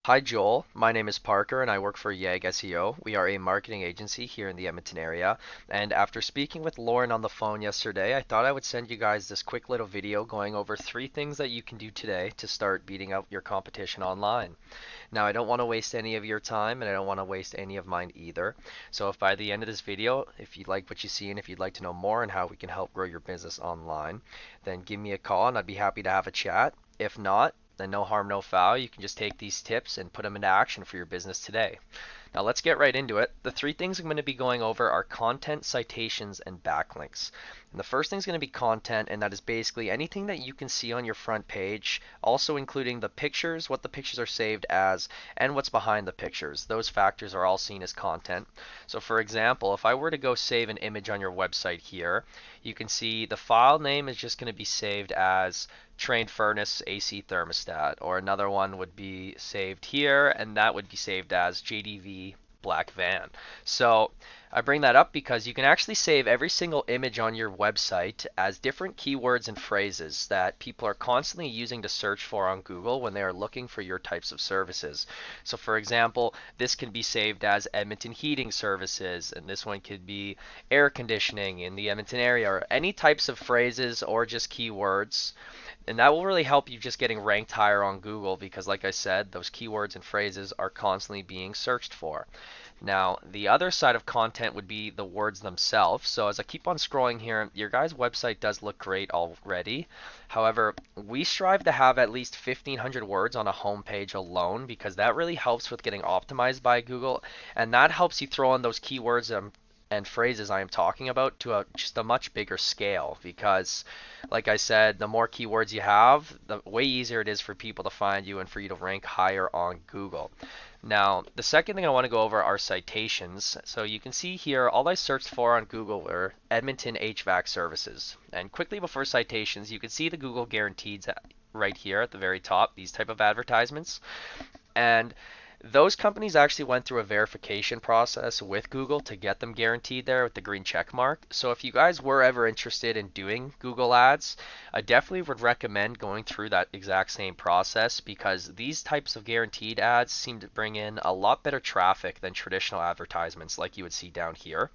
Hi Joel, my name is Parker and I work for YAG SEO. We are a marketing agency here in the Edmonton area. And after speaking with Lauren on the phone yesterday, I thought I would send you guys this quick little video going over 3 things that you can do today to start beating out your competition online. Now, I don't want to waste any of your time and I don't want to waste any of mine either. So if by the end of this video, if you like what you see and if you'd like to know more on how we can help grow your business online, then give me a call and I'd be happy to have a chat. If not, then no harm, no foul. You can just take these tips and put them into action for your business today. Now let's get right into it. The 3 things I'm going to be going over are content, citations, and backlinks. And the first thing is going to be content, and that is basically anything that you can see on your front page, also including the pictures, what the pictures are saved as, and what's behind the pictures. Those factors are all seen as content. So for example, if I were to go save an image on your website here, you can see the file name is just going to be saved as trained furnace AC thermostat, or another one would be saved here, and that would be saved as JDV black van. So I bring that up because you can actually save every single image on your website as different keywords and phrases that people are constantly using to search for on Google when they are looking for your types of services. So for example, this can be saved as Edmonton heating services, and this one could be air conditioning in the Edmonton area, or any types of phrases or just keywords. And that will really help you just getting ranked higher on Google because, like I said, those keywords and phrases are constantly being searched for. Now, the other side of content would be the words themselves. So as I keep on scrolling here, your guys' website does look great already. However, we strive to have at least 1,500 words on a home page alone because that really helps with getting optimized by Google, and that helps you throw in those keywords and phrases I am talking about to just a much bigger scale because, like I said, the more keywords you have, the way easier it is for people to find you and for you to rank higher on Google. Now, the second thing I want to go over are citations. So you can see here, all I searched for on Google were Edmonton HVAC services. And quickly before citations, you can see the Google guaranteed right here at the very top, these type of advertisements. And those companies actually went through a verification process with Google to get them guaranteed there with the green check mark. So if you guys were ever interested in doing Google ads, I definitely would recommend going through that exact same process because these types of guaranteed ads seem to bring in a lot better traffic than traditional advertisements like you would see down here.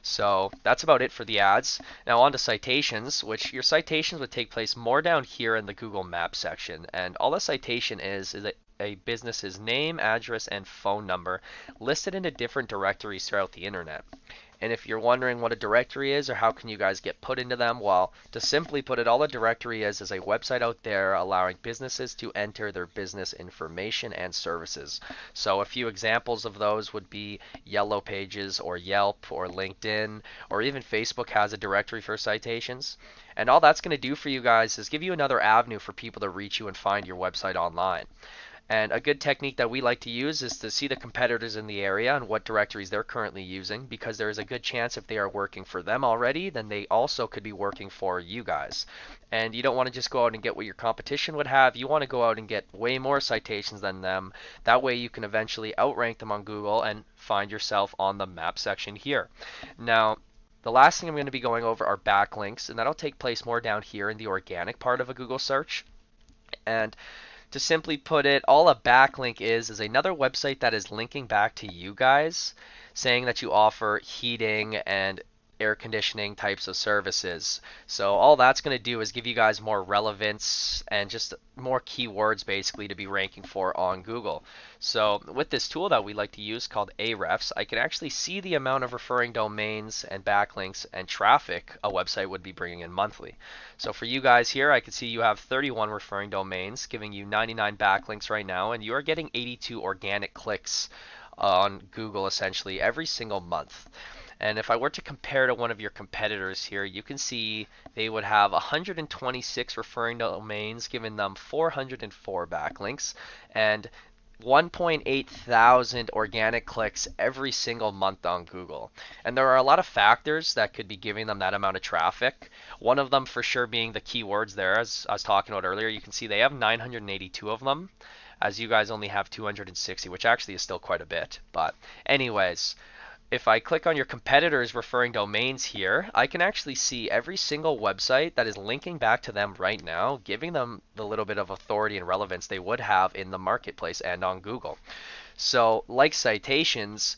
So that's about it for the ads. Now on to citations, which your citations would take place more down here in the Google Maps section. And all a citation is a business's name, address, and phone number listed into different directories throughout the internet. And if you're wondering what a directory is or how can you guys get put into them, well, to simply put it, all a directory is a website out there allowing businesses to enter their business information and services. So a few examples of those would be Yellow Pages or Yelp or LinkedIn, or even Facebook has a directory for citations. And all that's going to do for you guys is give you another avenue for people to reach you and find your website online. And a good technique that we like to use is to see the competitors in the area and what directories they're currently using, because there is a good chance if they are working for them already, then they also could be working for you guys. And you don't want to just go out and get what your competition would have. You want to go out and get way more citations than them. That way you can eventually outrank them on Google and find yourself on the map section here. Now, the last thing I'm going to be going over are backlinks, and that'll take place more down here in the organic part of a Google search. And to simply put it, all a backlink is another website that is linking back to you guys, saying that you offer heating and air conditioning types of services. So all that's going to do is give you guys more relevance and just more keywords basically to be ranking for on Google. So with this tool that we like to use called Ahrefs, I can actually see the amount of referring domains and backlinks and traffic a website would be bringing in monthly. So for you guys here, I can see you have 31 referring domains giving you 99 backlinks right now, and you are getting 82 organic clicks on Google essentially every single month. And if I were to compare to one of your competitors here, you can see they would have 126 referring domains, giving them 404 backlinks, and 1.8 thousand organic clicks every single month on Google. And there are a lot of factors that could be giving them that amount of traffic. One of them for sure being the keywords there, as I was talking about earlier. You can see they have 982 of them, as you guys only have 260, which actually is still quite a bit. But anyways, If I click on your competitors referring domains here, I can actually see every single website that is linking back to them right now, giving them the little bit of authority and relevance they would have in the marketplace and on Google. So, like citations,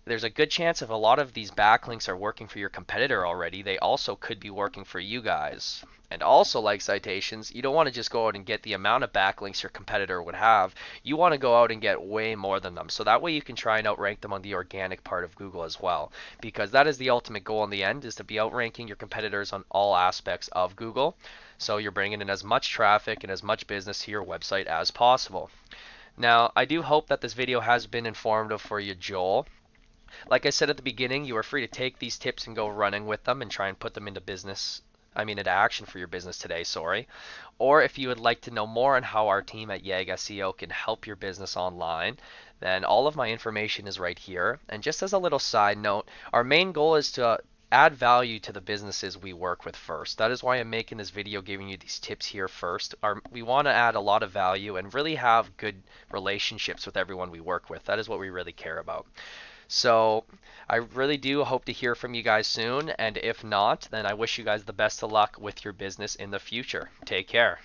there's a good chance if a lot of these backlinks are working for your competitor already, they also could be working for you guys. And also, like citations, you don't want to just go out and get the amount of backlinks your competitor would have. You want to go out and get way more than them. So that way you can try and outrank them on the organic part of Google as well. Because that is the ultimate goal in the end, is to be outranking your competitors on all aspects of Google. So you're bringing in as much traffic and as much business to your website as possible. Now, I do hope that this video has been informative for you, Joel. Like I said at the beginning, you are free to take these tips and go running with them and try and put them into into action for your business today, sorry. Or if you would like to know more on how our team at YAG SEO can help your business online, then all of my information is right here. And just as a little side note, our main goal is to add value to the businesses we work with first. That is why I'm making this video giving you these tips here first. We want to add a lot of value and really have good relationships with everyone we work with. That is what we really care about. So I really do hope to hear from you guys soon, and if not, then I wish you guys the best of luck with your business in the future. Take care.